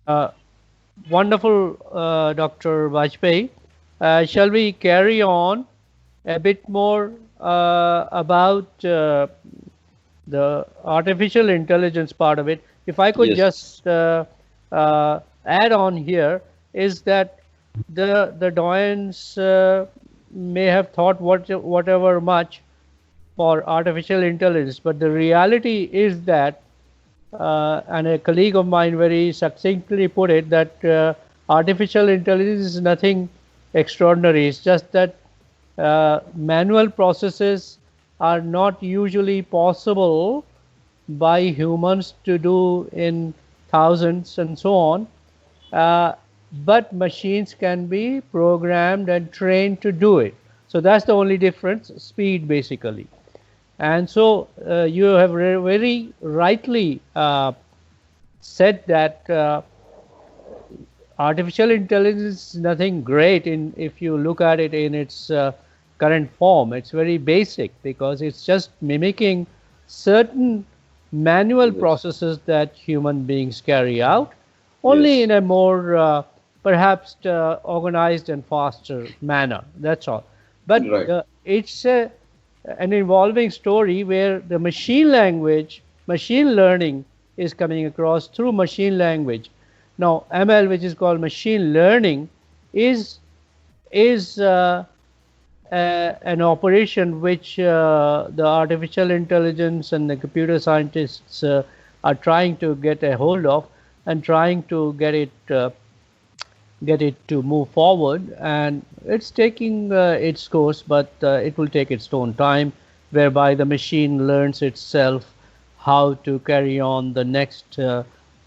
Uh, Wonderful, Dr. Bajpai. Shall we carry on a bit more about the artificial intelligence part of it? If I could Yes. just add on here, is that the doyens may have thought whatever much for artificial intelligence, but the reality is that, and a colleague of mine very succinctly put it, that artificial intelligence is nothing extraordinary. It's just that manual processes are not usually possible by humans to do in thousands and so on. Uh, but machines can be programmed and trained to do it. So that's the only difference, speed basically. And so you have very rightly said that artificial intelligence is nothing great in if you look at it in its current form. It's very basic because it's just mimicking certain manual Yes. processes that human beings carry out, only Yes. in a more perhaps organized and faster manner. That's all. But Right. it's an evolving story where the machine language, machine learning is coming across through machine language. Now, ML, which is called machine learning, is an operation which the artificial intelligence and the computer scientists are trying to get a hold of and trying to get it to move forward, and it's taking its course, but it will take its own time, whereby the machine learns itself how to carry on the next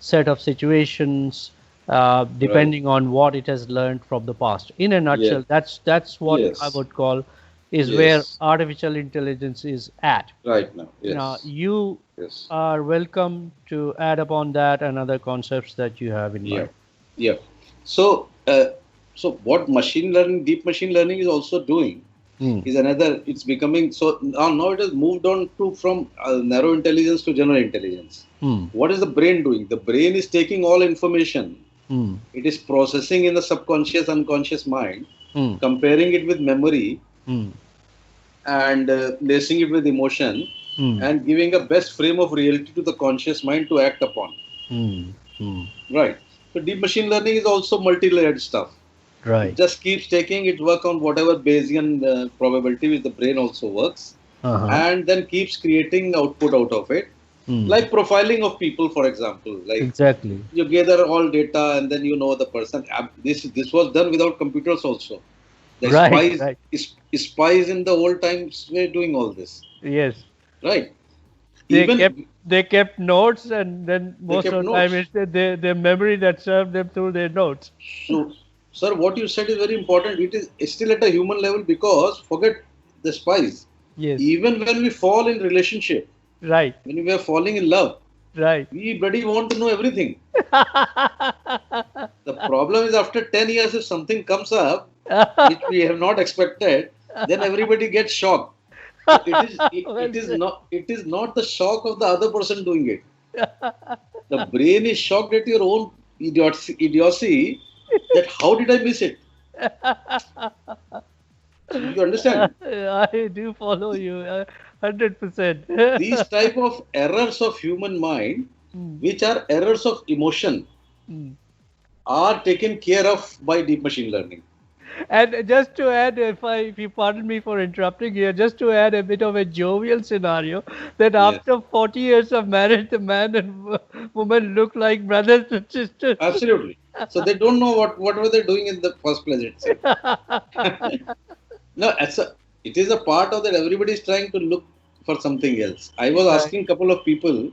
set of situations, Right. depending on what it has learned from the past. In a Yes. nutshell, that's what I Yes. would call is where Yes. artificial intelligence is at. Right now. Now, Yes. you Yes. are welcome to add upon that and other concepts that you have in Yeah. mind. Yeah. So, so what machine learning, deep machine learning is also doing Hmm. is another. It's becoming so now. It has moved on to from narrow intelligence to general intelligence. Hmm. What is the brain doing? The brain is taking all information. Hmm. It is processing in the subconscious, unconscious mind, Hmm. comparing it with memory, Hmm. and lacing it with emotion, Hmm. and giving a best frame of reality to the conscious mind to act upon. Hmm. Hmm. Right. So deep machine learning is also multi-layered stuff. It Right. just keeps taking its work on whatever Bayesian probability which the brain also works, Uh-huh. and then keeps creating output out of it. Hmm. Like profiling of people, for example. Like Exactly. you gather all data and then you know the person. This was done without computers also. The Right. spies Right. spies in the old times were doing all this, Yes. right? They kept Even they kept notes, and then they most kept of the time notes. it's their memory that served them through their notes. So, sir, what you said is very important. It is still at a human level because forget the spies. Yes. Even when we fall in relationship, Right. when we are falling in love, Right. we bloody want to know everything. The problem is after 10 years, if something comes up which we have not expected, then everybody gets shocked. So Well said. it is not the shock of the other person doing it. The brain is shocked at your own idiocy that how did I miss it? You understand? I do follow you, 100%. These type of errors of human mind, Hmm. which are errors of emotion, Hmm. are taken care of by deep machine learning. And just to add, if you pardon me for interrupting here, just to add a bit of a jovial scenario, that Yes, after 40 years of marriage, the man and woman look like brothers and sisters. absolutely. So they don't know what were they doing in the first place itself. No, it is a part of that. Everybody is trying to look for something else. I was Right, asking a couple of people,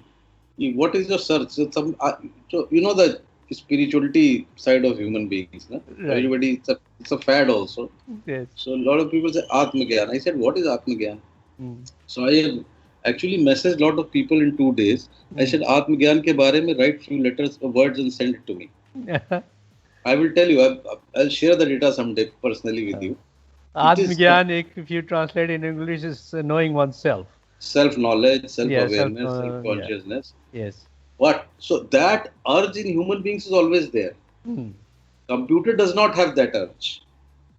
what is your search? So you know the spirituality side of human beings. No? right. Everybody, it's a fad also. Yes. So a lot of people say Atmagyan. I said, what is Atmagyan? Mm. So I have actually messaged a lot of people in 2 days. I Mm. said, Atmagyan ke bare mein write few letters, words and send it to me. I will tell you. I'll share the data someday personally with you. It is Atmagyan, if you translate in English, is knowing oneself. self knowledge, self Yeah, self. awareness, self Yeah. consciousness. Yes. What? So that urge in human beings is always there. Hmm. Computer does not have that urge.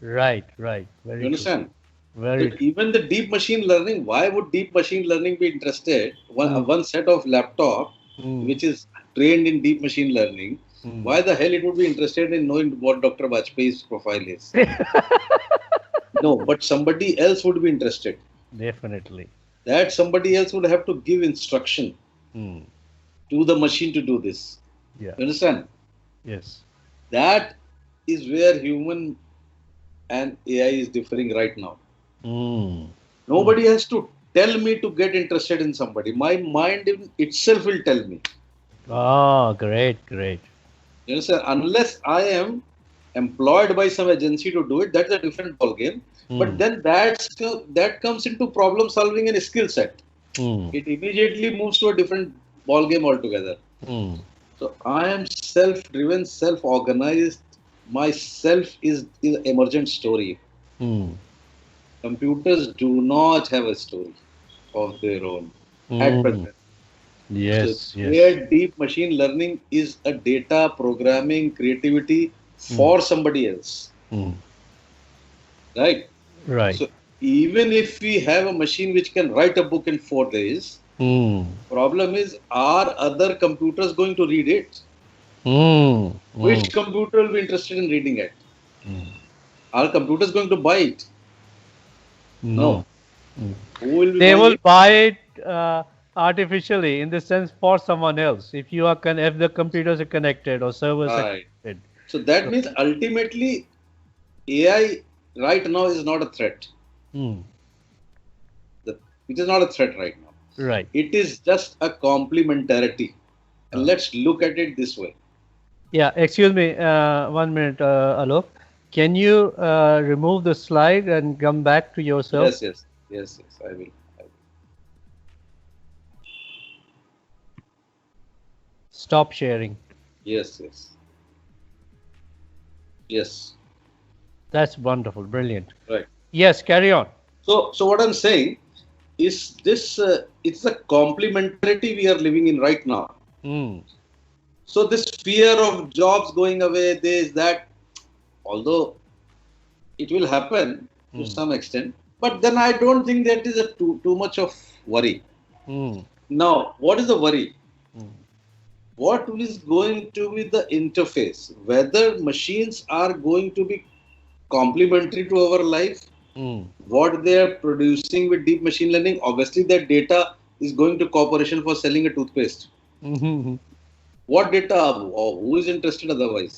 Right. You Very true. understand? Very That true. even the deep machine learning, why would deep machine learning be interested? Hmm. One set of laptop Hmm. which is trained in deep machine learning, Hmm. why the hell it would be interested in knowing what Dr. Bajpai's profile is? No, but somebody else would be interested. Definitely. That somebody else would have to give instruction Hmm. to the machine to do this. Yeah. You understand? Yes. That is where human and AI is differing right now. Hmm. Nobody has to tell me to get interested in somebody. My mind itself will tell me. Oh, great. You understand? Unless I am employed by some agency to do it, that's a different ball game. Hmm. But then that comes into problem solving and skill set. Hmm. It immediately moves to a different ball game altogether. Hmm. So I am self-driven, self-organized. Myself is the emergent story. Hmm. Computers do not have a story of their own at Hmm. present. So Yes. their deep machine learning is a data programming creativity Hmm. for somebody else, Hmm. right? Right. So even if we have a machine which can write a book in 4 days, Hmm. problem is are other computers going to read it? Hmm. Hmm. Which computer will be interested in reading it? Hmm. Are computers going to buy it? No. No. Hmm. Who will be They buying will it? buy it artificially in the sense for someone else. If you are if the computers are connected or servers are Right. connected. So that So, means ultimately AI right now is not a threat. hmm. The, it is not a threat right now. Right. It is just a complementarity. And Uh, let's look at it this way. yeah. Excuse me. 1 minute, Alok. Can you remove the slide and come back to yourself? Yes, I will. I will. Stop sharing. Yes, yes, yes. That's wonderful. Brilliant. Right. Yes. Carry on. So what I'm saying is this, it's a complementarity we are living in right now. Hmm. So this fear of jobs going away, this, that, although it will happen to Hmm. some extent, but then I don't think that is a too much of worry. Hmm. Now, what is the worry? Hmm. What is going to be the interface? Whether machines are going to be complementary to our life, Hmm. what they are producing with deep machine learning, obviously that data is going to corporation for selling a toothpaste. Hmm. What data? Who is interested otherwise?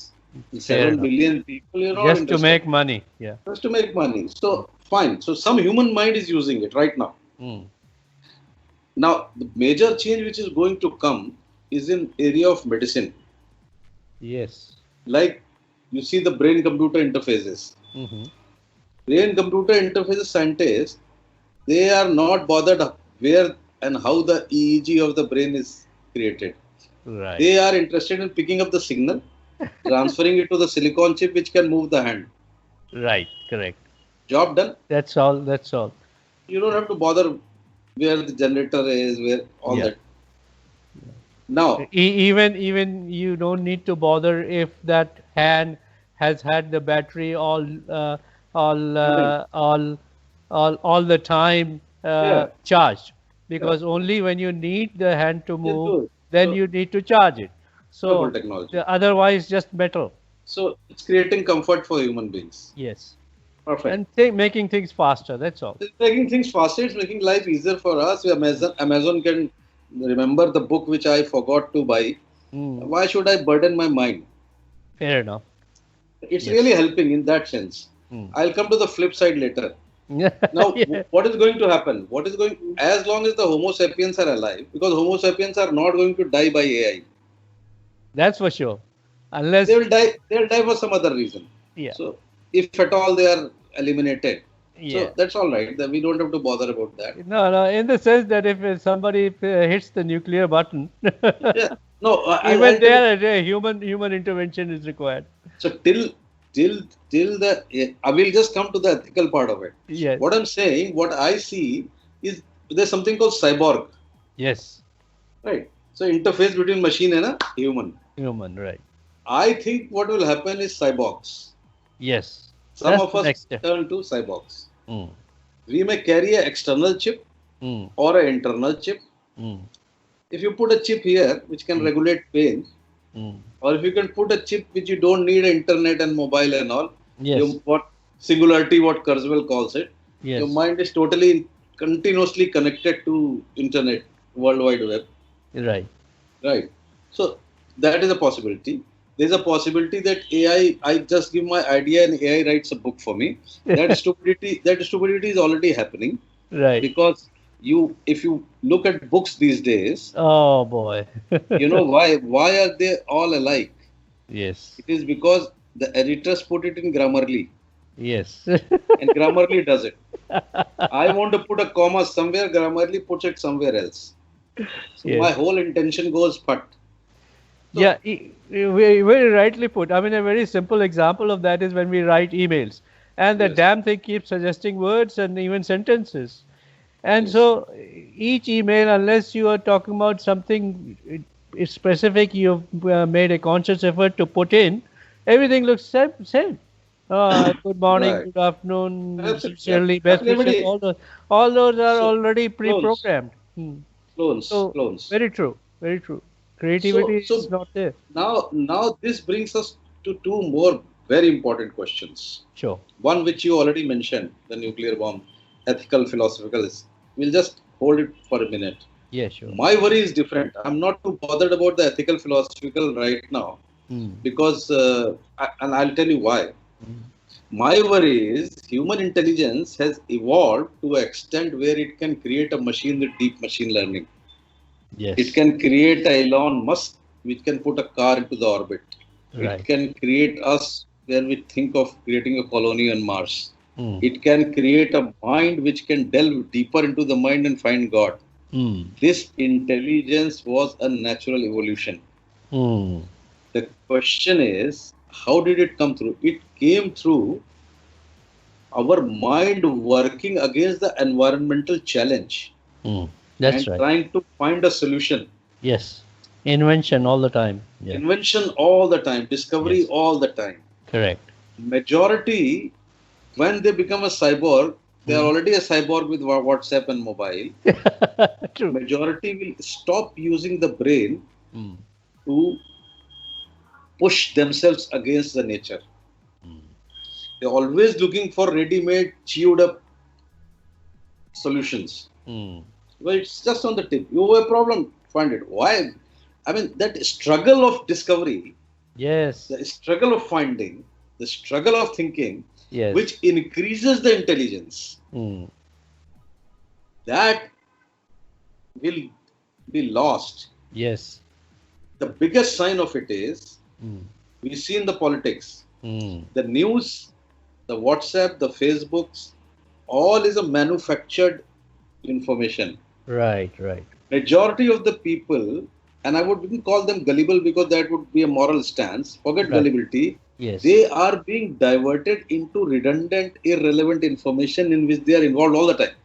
Fair Several enough. billion people, you're not Just to interested. make money. Yeah. Just to make money. So fine. So some human mind is using it right now. Hmm. Now the major change which is going to come is in area of medicine. Yes. Like you see the brain computer interfaces. Hmm. Brain computer interfaces scientists, they are not bothered where and how the EEG of the brain is created. Right. They are interested in picking up the signal, transferring it to the silicon chip which can move the hand. Right. Correct. Job done. That's all. That's all. You don't have to bother where the generator is, where all Yeah. that. Now, Even you don't need to bother if that hand has had the battery all running. all the time Yeah, charged, yeah, because only when you need the hand to just move, do it. then So you need to charge it. wonderful So technology. otherwise just metal. So it's creating comfort for human beings. Yes. Perfect. And making things faster. That's all. It's making things faster. It's making life easier for us. Amazon can remember the book which I forgot to buy. Mm, Why should I burden my mind? fair enough. It's Yes. really helping in that sense. Mm. I'll come to the flip side later. Now, Yeah, what is going to happen? What is going as long as the Homo sapiens are alive, because Homo sapiens are not going to die by AI. that's for sure. They Unless, will die. They will die for some other reason. yeah, So, if at all they are eliminated, yeah. so that's all right. Then we don't have to bother about that. No, in the sense that if somebody hits the nuclear button, Yeah. No, even I'll tell you. there, human intervention is required. So till the I will just come to the ethical part of it. Yes, What I'm saying, what I see is there's something called cyborg, yes. right? So interface between machine and a human. Human, right. I think what will happen is cyborgs. Yes. Some That's of the us next step. turn to cyborgs. Mm. We may carry an external chip Mm. or an internal chip. Mm. If you put a chip here which can regulate pain, Mm. or if you can put a chip which you don't need internet and mobile and all, Yes. what singularity, what Kurzweil calls it, your Yes. mind is totally continuously connected to internet, World Wide Web, Right. right? So that is a possibility. There's a possibility that I just give my idea and AI writes a book for me. That stupidity is already happening Right. because if you look at books these days, Oh boy. you know why are they all alike? Yes. It is because the editors put it in Grammarly Yes. and Grammarly does it. I want to put a comma somewhere, Grammarly puts it somewhere else. So Yes. my whole intention goes put. So, Yeah, very rightly put. I mean, a very simple example of that is when we write emails, and the yes, damn thing keeps suggesting words and even sentences. And yes, so each email, unless you are talking about something specific, you've made a conscious effort to put in, everything looks same. Good morning, right. good afternoon, Absolutely. Yeah. sincerely, best wishes. Everybody, All those are so already clones, pre-programmed. Hmm. clones, So clones. very true, very true. So, Creativity is so not there. now this brings us to two more very important questions. Sure. One which you already mentioned, the nuclear bomb, ethical, philosophical. We'll just hold it for a minute. Yeah, sure. My worry is different. I'm not too bothered about the ethical, philosophical right now Hmm. because, and I'll tell you why. Hmm. My worry is human intelligence has evolved to an extent where it can create a machine with deep machine learning. It Yes. can create a Elon Musk, which can put a car into the orbit. It Right. can create us where we think of creating a colony on Mars. Hmm. It can create a mind which can delve deeper into the mind and find God. Hmm. This intelligence was a natural evolution. Hmm. The question is, how did it come through? It came through our mind working against the environmental challenge Hmm. That's and right. trying to find a solution. Yes. Invention all the time. Yeah. Invention all the time, discovery Yes. all the time. Correct. Majority, when they become a cyborg, they are Hmm. already a cyborg with WhatsApp and mobile. True. Majority will stop using the brain Hmm. to push themselves against the nature. Hmm. They're always looking for ready-made, chewed up solutions. Hmm. Well, it's just on the tip. You have a problem, find it. Why? I mean, that struggle of discovery, Yes. the struggle of finding, the struggle of thinking, Yes. which increases the intelligence, Hmm. that will be lost. Yes. The biggest sign of it is Hmm. we see in the politics, Hmm. the news, the WhatsApp, the Facebooks, all is a manufactured information. Right. Right. Majority of the people, and I wouldn't call them gullible because that would be a moral stance. Forget Right. gullibility. Yes. They are being diverted into redundant, irrelevant information in which they are involved all the time.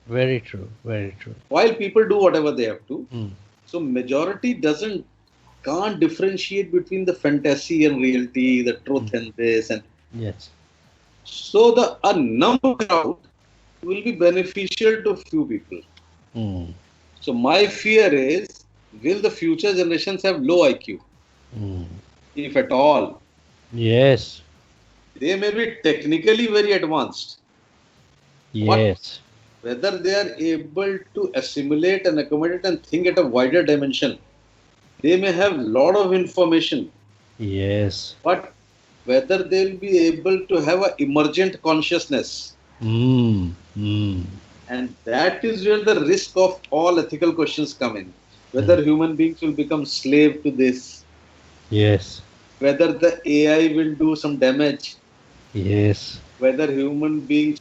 Very true. Very true. While people do whatever they have to, Hmm. so majority can't differentiate between the fantasy and reality, the truth and this, and Yes. so a number crowd will be beneficial to few people. Hmm. So my fear is, will the future generations have low IQ, Hmm. if at all? Yes. They may be technically very advanced, but Yes. whether they are able to assimilate and accommodate and think at a wider dimension, they may have a lot of information, Yes. but whether they'll be able to have an emergent consciousness. Hmm. Hmm. And that is where the risk of all ethical questions come in. Whether human beings will become slave to this, Yes. whether the AI will do some damage, Yes. whether human beings.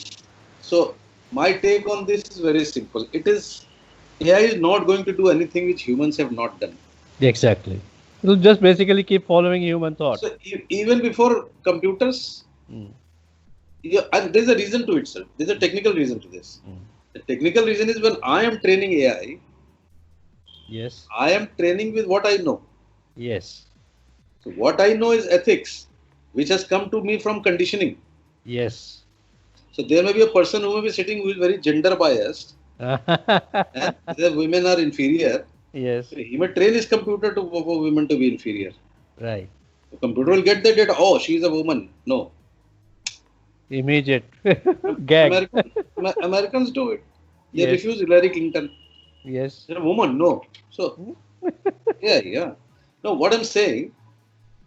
So my take on this is very simple. AI is not going to do anything which humans have not done. Exactly. It'll just basically keep following human thought. So even before computers, Hmm. yeah, and there's a reason to it, sir. There's a technical reason to this. Hmm. The technical reason is when I am training AI, Yes. I am training with what I know. Yes. So what I know is ethics, which has come to me from conditioning. Yes. So there may be a person who may be sitting who is very gender biased and the women are inferior. Yes. So he may train his computer to for women to be inferior. Right. The computer will get the data. Oh, she is a woman. No. Immediate gag. Americans do it. They Yes. refuse Hillary Clinton. Yes. They're a woman. No. So, yeah. No, what I'm saying,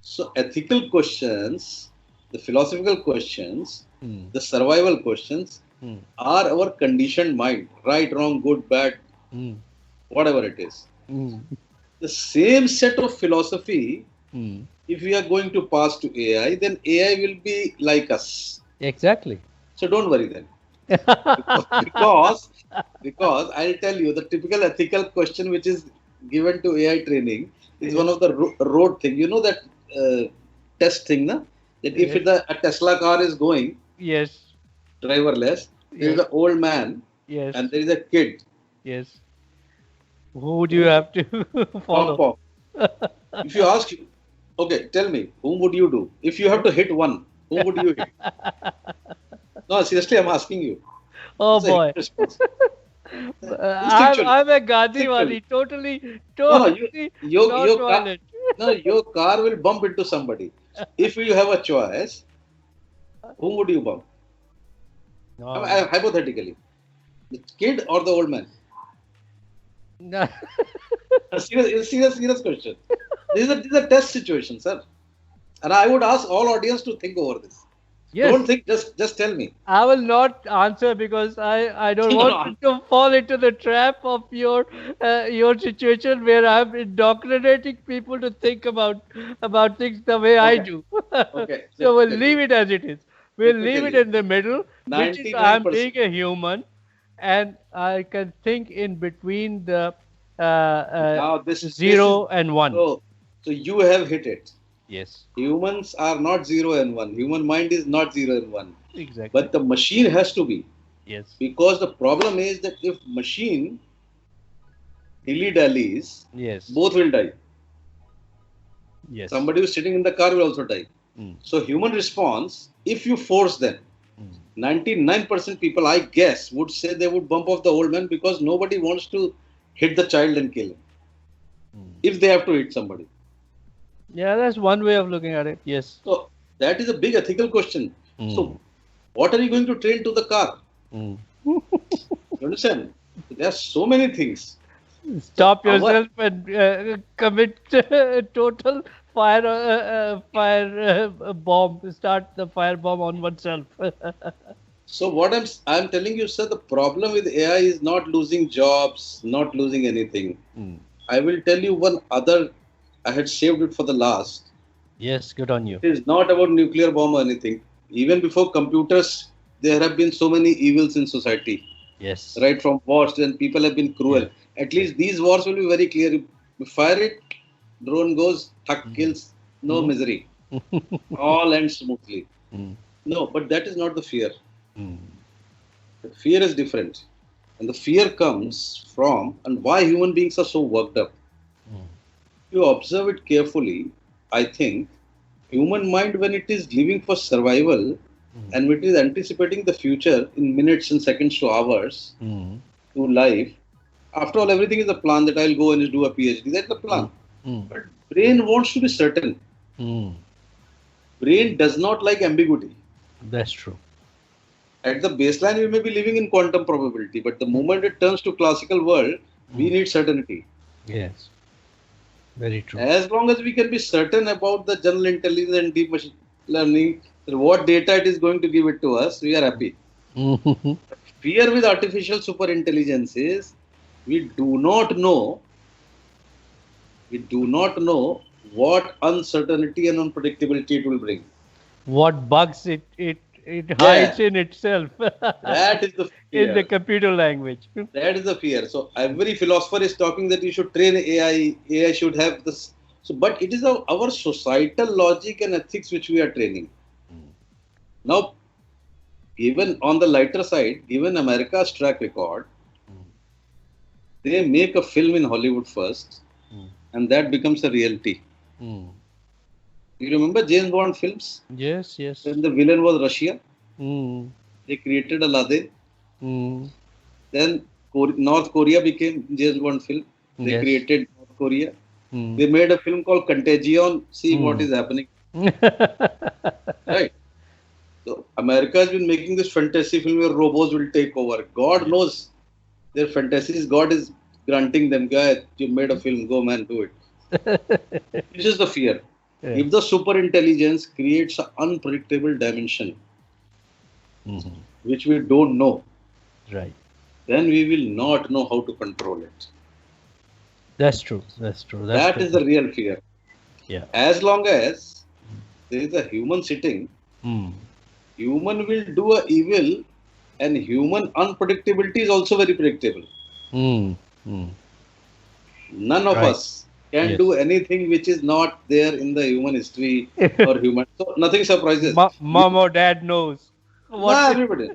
so ethical questions, the philosophical questions, Hmm. the survival questions Hmm. are our conditioned mind. Right, wrong, good, bad, Hmm. whatever it is. Hmm. The same set of philosophy, Hmm. if we are going to pass to AI, then AI will be like us. Exactly. So don't worry then. Because I'll tell you the typical ethical question which is given to AI training is one Yes. of the road thing. You know that test thing, na? That if Yes. a Tesla car is going Yes. driverless, there is Yes. an old man Yes. and there is a kid. Yes. Who do you Who have to pump follow? off? If you ask, okay, tell me, whom would you do? If you have to hit one, whom would you hit? No, seriously, I'm asking you. Oh It's a hit boy. response. I'm Instinctually. I'm a Gandhi Instinctually. wali, totally, No, totally not your car, violent. no, your car will bump into somebody. So if you have a choice, whom would you bump? No. Hypothetically, the kid or the old man? No. A serious question. This is a test situation, sir. And I would ask all audience to think over this. Don't Yes, think, just tell me. I will not answer because I don't No, want no. to fall into the trap of your situation where I'm indoctrinating people to think about things the way I Okay, do. okay. So we'll Let me leave it as it is. We'll let me leave tell it you. in the middle, which is I'm being 99%. a human, and I can think in between the Now this is zero and one. so so you have hit it. Yes, Humans are not zero and one. Human mind is not zero and one. exactly. But the machine has to be. Yes, Because the problem is that if machine dilly-dallies, yes, both will die. yes. Somebody who's sitting in the car will also die. Mm, So human response, if you force them, mm, 99% people, I guess, would say they would bump off the old man because nobody wants to hit the child and kill him. mm. If they have to hit somebody. Yeah, that's one way of looking at it. Yes. So that is a big ethical question. Mm, So what are you going to train to the car? mm. You understand? There are so many things. So Stop our yourself and commit total fire bomb. Start the fire bomb on oneself. so what I'm telling you, sir, the problem with AI is not losing jobs, not losing anything. Mm. I will tell you one other. I had saved it for the last. Yes, good on you. It is not about nuclear bomb or anything. Even before computers, there have been so many evils in society. Yes. Right from wars, and people have been Yeah. cruel. At Yeah. least these wars will be very clear. You fire it, drone goes, thak Mm. kills, no Mm. misery. All ends smoothly. Mm. No, but that is not the fear. Mm. The fear is different. And the fear comes from, and why human beings are so worked up. Mm. You observe it carefully, I think, human mind, when it is living for survival Mm. and it is anticipating the future in minutes and seconds to hours Mm. to life, after all, everything is a plan that I'll go and do a PhD. That's the Mm. plan. Mm. But brain wants to be certain. Mm. Brain does not like ambiguity. That's true. At the baseline, we may be living in quantum probability, but the moment it turns to classical world, we Mm. need certainty. Yes, very true. As long as we can be certain about the general intelligence and deep machine learning, what data it is going to give it to us, we are happy. Mhm. Fear with artificial super intelligence is we do not know what uncertainty and unpredictability it will bring. What bugs it Yeah, hides in itself that is the in the fear. computer language. That is the fear. So every philosopher is talking that you should train AI. AI should have this. So, but it is our societal logic and ethics which we are training. Now, given on the lighter side, given America's track record, they make a film in Hollywood first, and that becomes a reality. You remember James Bond films? Yes, yes. When the villain was Russia, Mm. they created Aladdin. Mm. Then North Korea became James Bond film. They Yes. created North Korea. Mm. They made a film called Contagion, seeing what is happening. Right? So America has been making this fantasy film where robots will take over. God knows their fantasies. God is granting them, guy, you made a film, go man, do it. This is the fear. Yeah. If the super intelligence creates an unpredictable dimension, which we don't know, Right. then we will not know how to control it. That's true. That's true. That is the real fear. Yeah. As long as there is a human sitting, human will do a evil, and human unpredictability is also very predictable. Mm. None of Right. us can Yes. do anything which is not there in the human history or human. So nothing surprises. Mom or dad knows. Nah, everybody.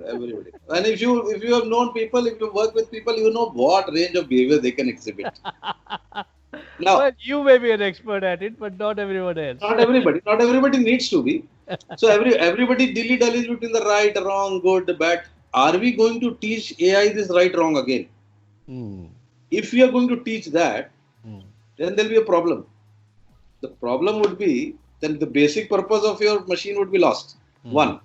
And if you have known people, if you work with people, you know what range of behavior they can exhibit. Now, Well, you may be an expert at it, but not everyone else. not everybody needs to be. So everybody dilly-dallies between the right, wrong, good, bad. Are we going to teach AI this right, wrong again? If we are going to teach that, then there will be a problem. The problem would be then the basic purpose of your machine would be lost. One.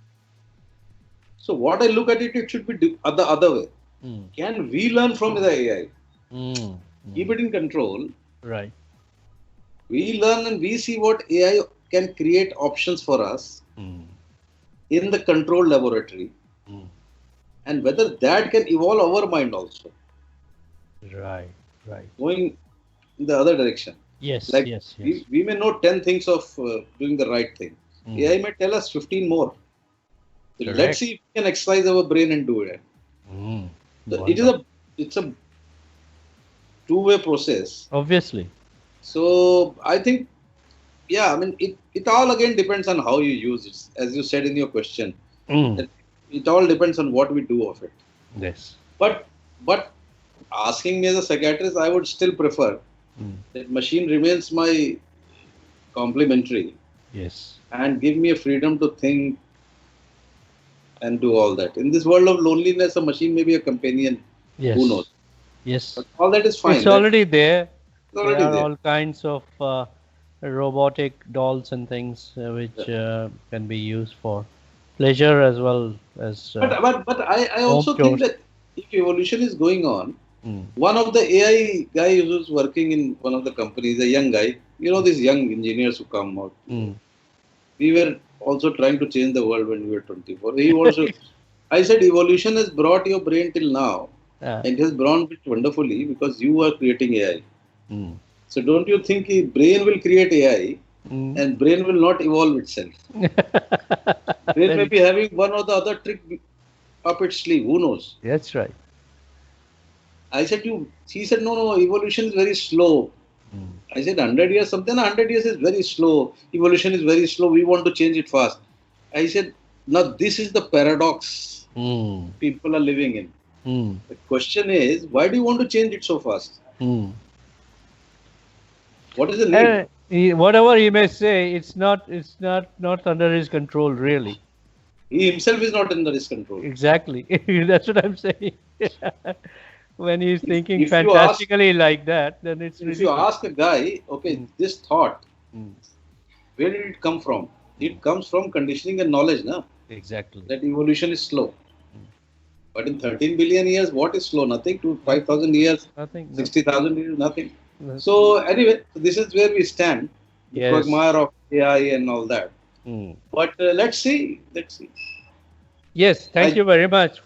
So what I look at it, it should be the other way. Can we learn from the AI? Keep it in control. Right. We learn and we see what AI can create options for us in the control laboratory, and whether that can evolve our mind also. Right. Going in the other direction. Yes. Like Yes. we may know 10 things of doing the right thing. AI may tell us 15 more. So let's see if we can exercise our brain and do it. So it's a two-way process. Obviously. So I think, yeah, I mean, it all again depends on how you use it. As you said in your question, it all depends on what we do of it. Yes. But asking me as a psychiatrist, I would still prefer that machine remains my complementary. Yes. And give me a freedom to think and do all that. In this world of loneliness, a machine may be a companion. Yes. Who knows? Yes. But all that is fine. It's already there. It's already There are there. all kinds of robotic dolls and things which can be used for pleasure as well as. But I also think that if evolution is going on, one of the AI guys who's working in one of the companies, a young guy, these young engineers who come out. We were also trying to change the world when we were 24. He also, I said, evolution has brought your brain till now, and it has brought it wonderfully because you are creating AI. So don't you think brain will create AI and brain will not evolve itself? Brain may be having one or the other trick up its sleeve. Who knows? That's right. I said, he said, no, evolution is very slow. I said, 100 years, something 100 years is very slow. Evolution is very slow. We want to change it fast. I said, now this is the paradox people are living in. The question is, why do you want to change it so fast? What is the need? Whatever he may say, it's not under his control, really. He himself is not under his control. Exactly. That's what I'm saying. When he's thinking fantastically like that, then it's if you ask a guy, okay, this thought, where did it come from? It comes from conditioning and knowledge, na? Exactly. That evolution is slow. But in 13 billion years, what is slow? Nothing. To 5,000 years, nothing. 60,000 years, nothing. So anyway, this is where we stand. The quagmire of AI and all that. But let's see. Yes, thank you very much.